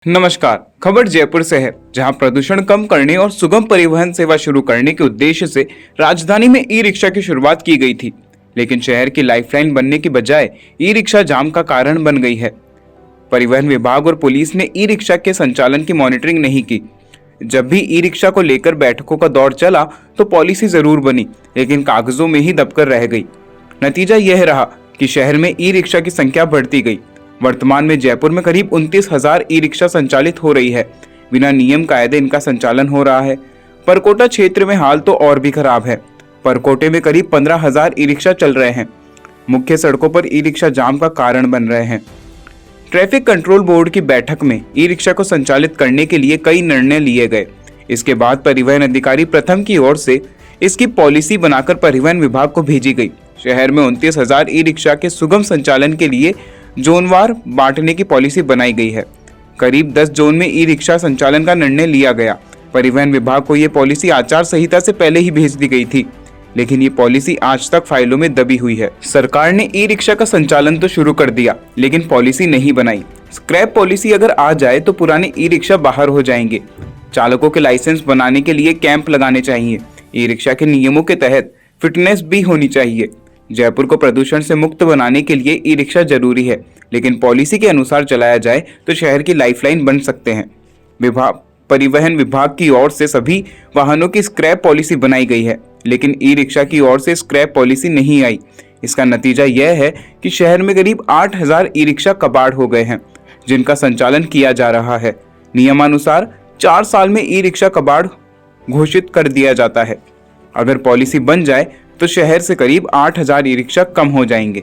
नमस्कार। खबर जयपुर से है, जहां प्रदूषण कम करने और सुगम परिवहन सेवा शुरू करने के उद्देश्य से राजधानी में ई रिक्शा की शुरुआत की गई थी। लेकिन शहर की लाइफलाइन बनने की बजाय ई रिक्शा जाम का कारण बन गई है। परिवहन विभाग और पुलिस ने ई रिक्शा के संचालन की मॉनिटरिंग नहीं की। जब भी ई रिक्शा को लेकर बैठकों का दौर चला तो पॉलिसी जरूर बनी, लेकिन कागजों में ही दबकर रह गई। नतीजा यह रहा कि शहर में ई रिक्शा की संख्या बढ़ती गई। वर्तमान में जयपुर में करीब 29,000 ई रिक्शा संचालित हो रही है। बिना नियम कायदे इनका संचालन हो रहा है। परकोटा क्षेत्र में हाल तो और भी खराब है। परकोटे में करीब 15,000 ई रिक्शा चल रहे हैं। मुख्य सड़कों पर ई रिक्शा जाम का कारण बन रहे हैं। ट्रैफिक कंट्रोल बोर्ड की बैठक में ई रिक्शा को संचालित करने के लिए कई निर्णय लिए गए। इसके बाद परिवहन अधिकारी प्रथम की ओर से इसकी पॉलिसी बनाकर परिवहन विभाग को भेजी गई। शहर में 29,000 ई रिक्शा के सुगम संचालन के लिए जोनवार बांटने की पॉलिसी बनाई गई है। करीब 10 जोन में ई रिक्शा संचालन का निर्णय लिया गया। परिवहन विभाग को ये पॉलिसी आचार संहिता से पहले ही भेज दी गई थी, लेकिन ये पॉलिसी आज तक फाइलों में दबी हुई है। सरकार ने ई रिक्शा का संचालन तो शुरू कर दिया, लेकिन पॉलिसी नहीं बनाई। स्क्रैप पॉलिसी अगर आ जाए तो पुराने ई रिक्शा बाहर हो जाएंगे। चालकों के लाइसेंस बनाने के लिए कैंप लगाने चाहिए। ई रिक्शा के नियमों के तहत फिटनेस भी होनी चाहिए। जयपुर को प्रदूषण से मुक्त बनाने के लिए ई रिक्शा जरूरी है, लेकिन पॉलिसी के अनुसार चलाया जाए तो शहर की लाइफलाइन बन सकते हैं। परिवहन विभाग की ओर से सभी वाहनों की स्क्रैप पॉलिसी बनाई गई है, लेकिन ई रिक्शा की ओर से स्क्रैप पॉलिसी नहीं आई। इसका नतीजा यह है कि शहर में करीब 8,000 ई रिक्शा कबाड़ हो गए हैं, जिनका संचालन किया जा रहा है। नियमानुसार 4 साल में ई रिक्शा कबाड़ घोषित कर दिया जाता है। अगर पॉलिसी बन जाए तो शहर से करीब 8,000 ई रिक्शा कम हो जाएंगे।